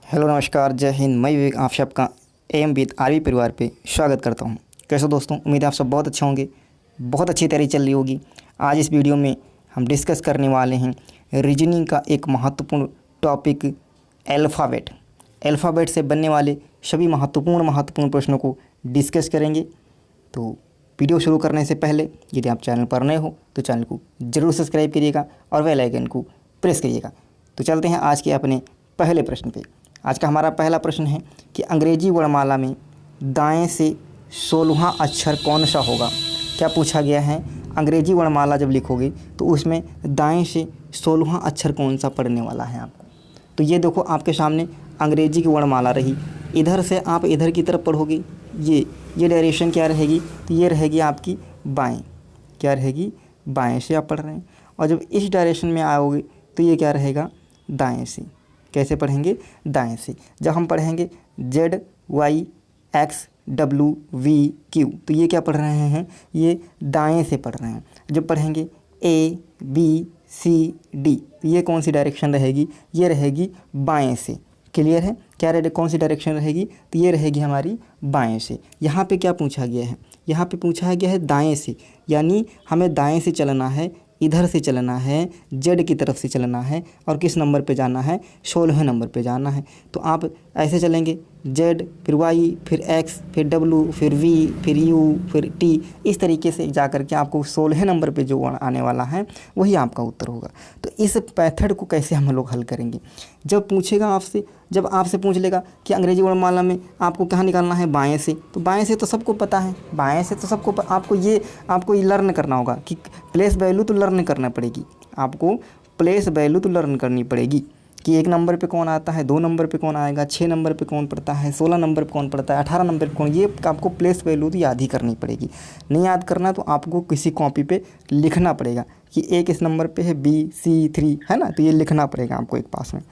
Hello नमस्कार जय हिंद। मैं विवेक आप सबका एम विद आरवी परिवार पे स्वागत करता हूँ। कैसे हो दोस्तों, उम्मीद है आप सब बहुत अच्छे होंगे, बहुत अच्छी तैयारी चल रही होगी। आज इस वीडियो में हम डिस्कस करने वाले हैं रीजनिंग का एक महत्वपूर्ण टॉपिक अल्फ़ाबेट से बनने वाले सभी महत्वपूर्ण प्रश्नों को डिस्कस करेंगे। तो वीडियो शुरू करने से पहले यदि आप चैनल पर नए हो तो चैनल को ज़रूर सब्सक्राइब करिएगा और बेल आइकन को प्रेस करिएगा। तो चलते हैं आज के अपने पहले प्रश्न पे। आज का हमारा पहला प्रश्न है कि अंग्रेजी वर्णमाला में दाएं से 16वां अक्षर कौन सा होगा। क्या पूछा गया है, अंग्रेजी वर्णमाला जब लिखोगे तो उसमें दाएं से 16वां अक्षर कौन सा पढ़ने वाला है आपको। तो ये देखो आपके सामने अंग्रेजी की वर्णमाला रही, इधर से आप इधर की तरफ पढ़ोगे, ये डायरेक्शन क्या रहेगी, तो ये रहेगी आपकी बाएँ। क्या रहेगी, बाएँ से आप पढ़ रहे हैं। और जब इस डायरेक्शन में आओगे तो ये क्या रहेगा, दाएँ से। कैसे पढ़ेंगे, दाएं से। जब हम पढ़ेंगे ZYXWVQ तो ये क्या पढ़ रहे हैं, ये दाएं से पढ़ रहे हैं। जब पढ़ेंगे ABCD तो ये कौन सी डायरेक्शन रहेगी, ये रहेगी बाएं से। क्लियर है, क्या रहेगी, कौन सी डायरेक्शन रहेगी, तो ये रहेगी हमारी बाएं से। यहाँ पे क्या पूछा गया है, यहाँ पे पूछा गया है दाएं से, यानी हमें दाएं से चलना है, इधर से चलना है, जेड की तरफ से चलना है। और किस नंबर पे जाना है, 16वें नंबर पे जाना है। तो आप ऐसे चलेंगे, जेड फिर वाई फिर एक्स फिर डब्लू फिर वी फिर यू फिर टी, इस तरीके से जा कर के आपको 16वें नंबर पे जो आने वाला है वही आपका उत्तर होगा। तो इस मेथड को कैसे हम लोग हल करेंगे, जब पूछेगा आपसे, जब आपसे पूछ लेगा कि अंग्रेजी वर्णमाला में आपको कहाँ निकालना है, बाएं से, तो बाएं से तो सबको पता है, बाएं से तो सबको आपको ये लर्न करना होगा कि प्लेस वैल्यू तो लर्न करना पड़ेगी, आपको प्लेस वैल्यू तो लर्न करनी पड़ेगी कि 1 नंबर पे कौन आता है, 2 नंबर पे कौन आएगा, 6 नंबर पे कौन पड़ता है, 16 नंबर पे कौन पड़ता है, 18 नंबर पे कौन, ये आपको प्लेस वैल्यू तो याद ही करनी पड़ेगी। नहीं याद करना तो आपको किसी कॉपी पे लिखना पड़ेगा कि एक इस नंबर पे है BC3, है ना, तो ये लिखना पड़ेगा आपको एक पास में।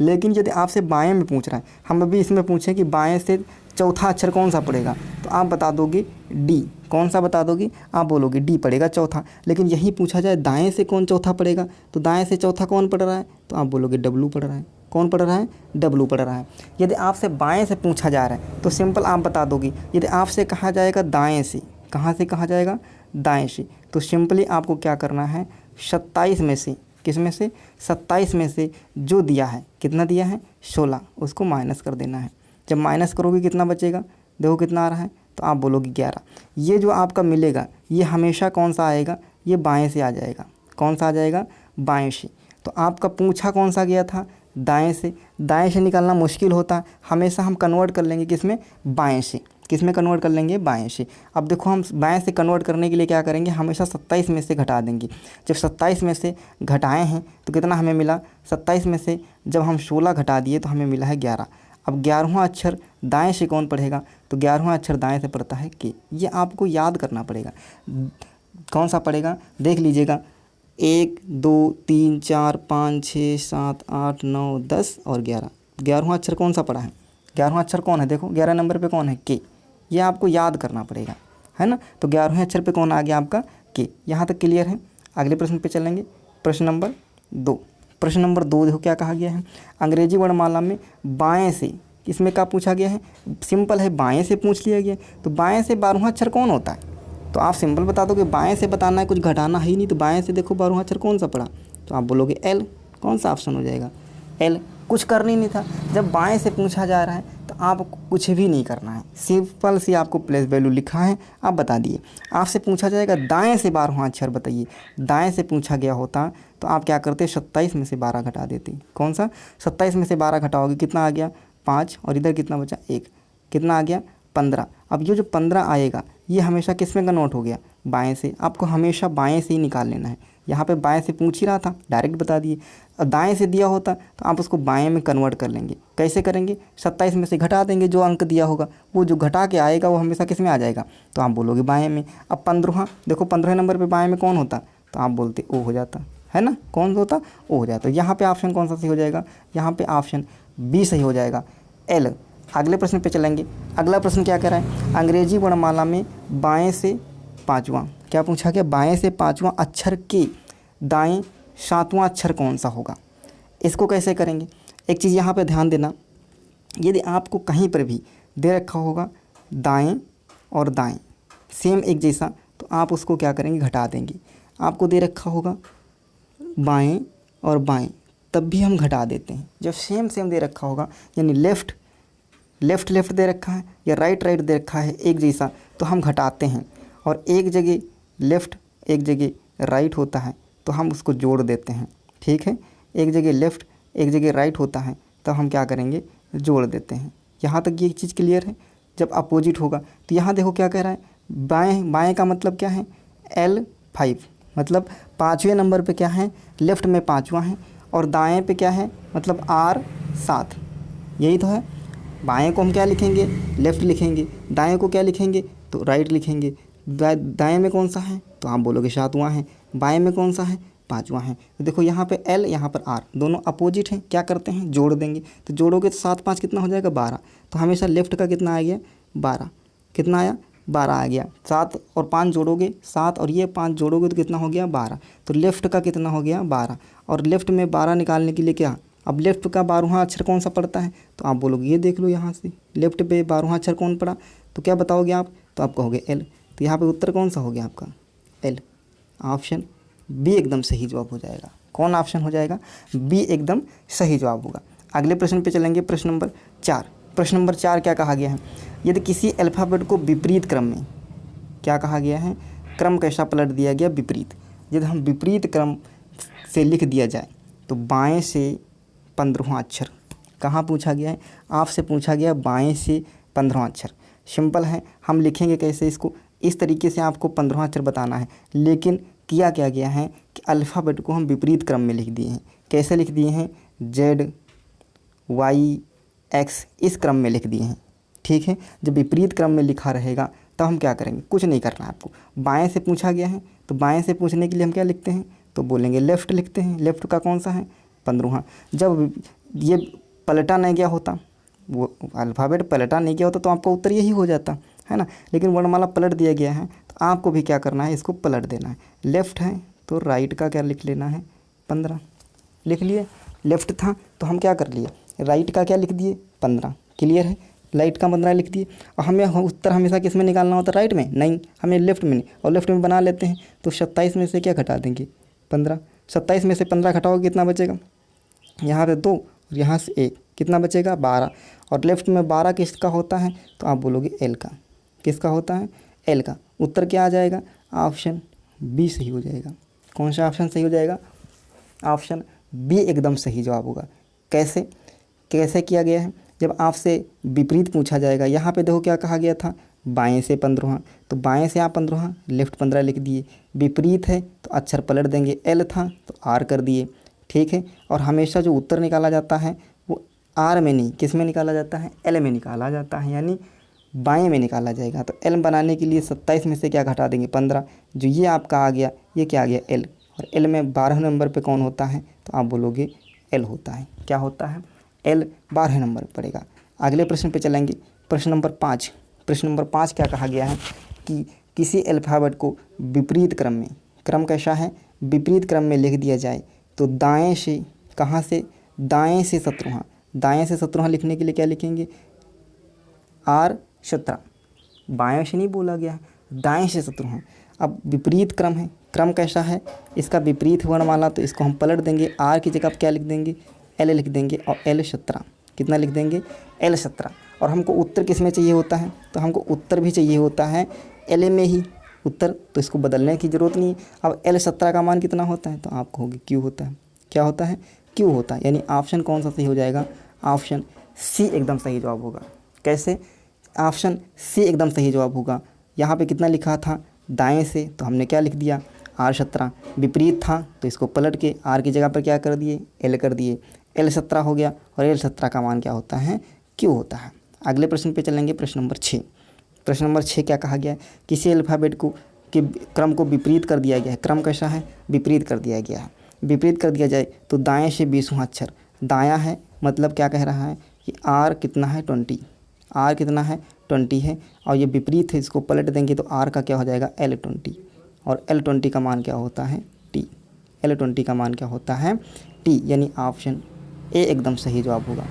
लेकिन यदि आपसे बाएं में पूछ रहा है, हम अभी इसमें पूछें कि बाएं से चौथा अक्षर कौन सा पड़ेगा, तो आप बता दोगे डी। कौन सा बता दोगे, आप बोलोगे डी पड़ेगा चौथा। लेकिन यही पूछा जाए दाएं से कौन चौथा पड़ेगा, तो दाएं से चौथा कौन पड़ रहा है, तो आप बोलोगे डब्लू पड़ रहा है। कौन पड़ रहा है, डब्लू पड़ रहा है। यदि आपसे बाएं से पूछा जा रहा है तो सिंपल आप बता दोगे। यदि आपसे कहा जाएगा दाएँ से, कहाँ से कहा जाएगा, दाएँ से, तो सिंपली आपको क्या करना है, 27 में से, किस में से, 27 में से जो दिया है, कितना दिया है, 16, उसको माइनस कर देना है। जब माइनस करोगे कितना बचेगा, देखो कितना आ रहा है, तो आप बोलोगे 11। ये जो आपका मिलेगा ये हमेशा कौन सा आएगा, ये बाएं से आ जाएगा। कौन सा आ जाएगा, बाएं से। तो आपका पूछा कौन सा गया था, दाएं से। दाएं से निकालना मुश्किल होता है, हमेशा हम कन्वर्ट कर लेंगे किस में, बाएं से। किस में कन्वर्ट कर लेंगे, बाएं से। अब देखो हम बाएं से कन्वर्ट करने के लिए क्या करेंगे, हमेशा 27 में से घटा देंगे। जब 27 में से घटाए हैं तो कितना हमें मिला, 27 में से जब हम 16 घटा दिए तो हमें मिला है 11। अब 11वां अक्षर दाएं से कौन पढ़ेगा, तो 11वां अक्षर दाएं से पढ़ता है के। ये आपको याद करना पड़ेगा, कौन सा पड़ेगा, देख लीजिएगा, 1 2 3 4 5 6 7 8 9 10 और 11। 11वां अक्षर कौन सा पड़ा है, 11वां अक्षर कौन है, देखो 11 नंबर पे कौन है, के। ये आपको याद करना पड़ेगा, है ना। तो 11वें अक्षर पे कौन आ गया आपका, के। यहाँ तक क्लियर है। अगले प्रश्न पे चलेंगे, प्रश्न नंबर 2। प्रश्न नंबर 2 देखो क्या कहा गया है, अंग्रेजी वर्णमाला में बाएं से, इसमें क्या पूछा गया है, सिंपल है, बाएं से पूछ लिया गया। तो बाएं से 12वां अक्षर कौन होता है, तो आप सिंपल बता दोगे बाएं से बताना है, कुछ घटाना है ही नहीं। तो बाएं से देखो 12वां अक्षर कौन सा पड़ा, तो आप बोलोगे एल। कौन सा ऑप्शन हो जाएगा, एल। कुछ करना ही नहीं था, जब बाएं से पूछा जा रहा है तो आपको कुछ भी नहीं करना है, सिंपल सी आपको प्लेस वैल्यू लिखा है, आप बता दिए। आपसे पूछा जाएगा दाएं से 12वां अक्षर बताइए, दाएं से पूछा गया होता तो आप क्या करते, 27 में से 12 घटा देते। कौन सा, 27 में से 12 घटाओगे कितना आ गया, 5, और इधर कितना बचा, 1, कितना आ गया, 15। अब ये जो 15 आएगा ये हमेशा किस में कन्वर्ट हो गया, बाएं से। आपको हमेशा बाएं से ही निकाल लेना है। यहाँ पे बाएं से पूछ ही रहा था, डायरेक्ट बता दिए। और दाएं से दिया होता तो आप उसको बाएं में कन्वर्ट कर लेंगे। कैसे करेंगे, 27 में से घटा देंगे, जो अंक दिया होगा वो जो घटा के आएगा वो हमेशा किस में आ जाएगा, तो आप बोलोगे बाएं में। अब 15, देखो 15 नंबर पे बाएं में कौन होता, तो आप बोलते ओ हो जाता, है ना, कौन होता, ओ हो जाता। यहाँ पे ऑप्शन कौन सा सही हो जाएगा, यहाँ पे ऑप्शन बी सही हो जाएगा, एल। अगले प्रश्न पे चलेंगे। अगला प्रश्न क्या कह रहा है, अंग्रेजी वर्णमाला में बाएं से 5वां, क्या पूछा गया, बाएं से 5वां अक्षर के दाएं 7वां अक्षर कौन सा होगा। इसको कैसे करेंगे, एक चीज़ यहाँ पे ध्यान देना, यदि आपको कहीं पर भी दे रखा होगा दाएं और दाएं सेम एक जैसा, तो आप उसको क्या करेंगे, घटा देंगे। आपको दे रखा होगा बाएं और बाएं, तब भी हम घटा देते हैं। जब सेम सेम दे रखा होगा, यानी लेफ़्ट लेफ़्ट दे रखा है या राइट दे रखा है एक जैसा, तो हम घटाते हैं। और एक जगह लेफ़्ट एक जगह राइट होता है तो हम उसको जोड़ देते हैं। ठीक है, एक जगह लेफ़्ट एक जगह राइट होता है तो हम क्या करेंगे, जोड़ देते हैं। यहाँ तक ये चीज़ क्लियर है। जब अपोजिट होगा तो यहाँ देखो क्या कह रहा है, बाएं का मतलब क्या है, L5, मतलब 5वें नंबर पे क्या है, लेफ़्ट में 5वां है, और दाएं पे क्या है, मतलब R7, यही तो है। बाएं को हम क्या लिखेंगे, लेफ़्ट लिखेंगे, दाएं को क्या लिखेंगे, तो राइट लिखेंगे। दाएं में कौन सा है, तो आप बोलोगे 7वां है। बाएं में कौन सा है, 5वां है। तो देखो यहाँ पे L, यहाँ पर R, दोनों अपोजिट हैं, क्या करते हैं, जोड़ देंगे। तो जोड़ोगे तो 7 5 कितना हो जाएगा, 12। तो हमेशा लेफ़्ट का कितना आ गया, 12, कितना आया, 12 आ गया। 7 और 5 जोड़ोगे, 7 और ये 5 जोड़ोगे तो कितना हो गया, 12। तो लेफ़्ट का कितना हो गया, 12। और लेफ़्ट में 12 निकालने के लिए क्या, अब लेफ़्ट का 12वां अक्षर कौन सा पड़ता है, तो आप बोलोगे ये देख लो यहाँ से लेफ़्ट पे 12वां अक्षर कौन पड़ा, तो क्या बताओगे आप, तो आप कहोगे L। तो यहाँ पे उत्तर कौन सा हो गया आपका, L। ऑप्शन बी एकदम सही जवाब हो जाएगा। कौन ऑप्शन हो जाएगा, बी एकदम सही जवाब होगा। अगले प्रश्न पे चलेंगे, प्रश्न नंबर 4। प्रश्न नंबर 4 क्या कहा गया है, यदि किसी अल्फ़ाबेट को विपरीत क्रम में, क्या कहा गया है, क्रम कैसा पलट दिया गया, विपरीत। यदि हम विपरीत क्रम से लिख दिया जाए तो बाएं से 15वां अक्षर, कहाँ पूछा गया है, आपसे पूछा गया बाएं से 15वां अक्षर। सिंपल है, हम लिखेंगे कैसे इसको, इस तरीके से आपको 15वां अक्षर बताना है। लेकिन किया क्या गया है कि अल्फ़ाबेट को हम विपरीत क्रम में लिख दिए हैं। कैसे लिख दिए हैं, ZYX इस क्रम में लिख दिए हैं। ठीक है, जब विपरीत क्रम में लिखा रहेगा तब हम क्या करेंगे, कुछ नहीं करना है आपको। बाएं से पूछा गया है तो बाएं से पूछने के लिए हम क्या लिखते हैं, तो बोलेंगे लेफ़्ट लिखते हैं। लेफ़्ट का कौन सा है, 15वां। जब ये पलटा नहीं गया होता, वो अल्फ़ाबेट पलटा नहीं गया होता तो आपका उत्तर यही हो जाता है ना। लेकिन वर्णमाला पलट दिया गया है तो आपको भी क्या करना है, इसको पलट देना है। लेफ़्ट है तो राइट का क्या लिख लेना है, 15 लिख लिए। लेफ़्ट था तो हम क्या कर लिए, राइट का क्या लिख दिए, 15। क्लियर है, राइट का 15 लिख दिए। और हमें उत्तर हमेशा किस में निकालना होता है, राइट में नहीं, हमें लेफ़्ट में। और लेफ़्ट में बना लेते हैं तो 27 में से क्या घटा देंगे, 15। 27 में से 15 घटाओगे कितना बचेगा, यहाँ पे 2 और यहाँ से 1, कितना बचेगा, 12। और लेफ़्ट में 12 किसका होता है, तो आप बोलोगे L का। किसका होता है, L का। उत्तर क्या आ जाएगा, ऑप्शन बी सही हो जाएगा। कौन सा ऑप्शन सही हो जाएगा, ऑप्शन बी एकदम सही जवाब होगा। कैसे कैसे किया गया है, जब आपसे विपरीत पूछा जाएगा। यहाँ पे देखो क्या कहा गया था, बाएं से 15वां, तो बाएं से आप 15वां, लेफ़्ट 15 लिख दिए। विपरीत है तो अक्षर पलट देंगे, L था तो R कर दिए। ठीक है, और हमेशा जो उत्तर निकाला जाता है वो R में नहीं, किस में निकाला जाता है, L में निकाला जाता है, यानी बाएं में निकाला जाएगा। तो L बनाने के लिए 27 में से क्या घटा देंगे, 15। जो ये आपका आ गया, ये क्या आ गया, L। और L में 12 नंबर पे कौन होता है, तो आप बोलोगे L होता है। क्या होता है, L 12 नंबर पर पड़ेगा। अगले प्रश्न पे चलेंगे, प्रश्न नंबर 5। प्रश्न नंबर 5 क्या कहा गया है कि किसी अल्फ़ाबेट को विपरीत क्रम में, क्रम कैसा है, विपरीत क्रम में लिख दिया जाए तो दाएं से, कहाँ से, दाएं से 17वां। दाएं से 17वां लिखने के लिए क्या लिखेंगे, R17। बाएं से नहीं बोला गया है, दाएं से 17वां। अब विपरीत क्रम है, क्रम कैसा है, इसका विपरीत वर्णमाला, तो इसको हम पलट देंगे। R की जगह क्या लिख देंगे, L लिख देंगे। और L17 कितना लिख देंगे, L17। और हमको उत्तर किस में चाहिए होता है, तो हमको उत्तर भी चाहिए होता है L में ही उत्तर, तो इसको बदलने की ज़रूरत नहीं है। अब L17 का मान कितना होता है, तो आप कहोगे Q होता है। क्या होता है, Q होता है। यानी ऑप्शन कौन सा सही हो जाएगा, ऑप्शन सी एकदम सही जवाब होगा। कैसे, ऑप्शन सी एकदम सही जवाब होगा। यहाँ पे कितना लिखा था, दाएं से, तो हमने क्या लिख दिया, R17। विपरीत था तो इसको पलट के R की जगह पर क्या कर दिए, L कर दिए। L17 हो गया, और L17 का मान क्या होता है, Q होता है। अगले प्रश्न पे चलेंगे, प्रश्न नंबर 6। प्रश्न नंबर 6 क्या कहा गया है, किसी अल्फ़ाबेट को के क्रम को विपरीत कर दिया गया है। क्रम कैसा है, विपरीत कर दिया गया है। विपरीत कर दिया जाए तो दाएं से 20वां अक्षर, दायां है मतलब क्या कह रहा है कि R कितना है, 20। R कितना है, 20 है। और ये विपरीत है, इसको पलट देंगे तो R का क्या हो जाएगा, L20। और L20 का मान क्या होता है, T। L20 का मान क्या होता है T, यानी ऑप्शन ए एकदम सही जवाब होगा।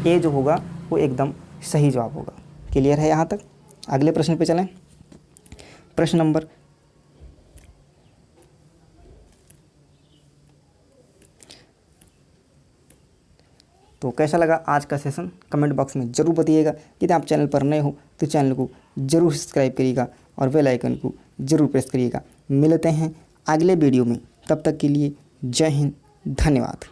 ए जो होगा वो एकदम सही जवाब होगा। क्लियर है यहाँ तक? अगले प्रश्न पे चलें। प्रश्न नंबर तो कैसा लगा आज का सेशन कमेंट बॉक्स में ज़रूर बताइएगा। यदि आप चैनल पर नए हो तो चैनल को ज़रूर सब्सक्राइब करिएगा और बेल आइकन को ज़रूर प्रेस करिएगा। मिलते हैं अगले वीडियो में, तब तक के लिए जय हिंद, धन्यवाद।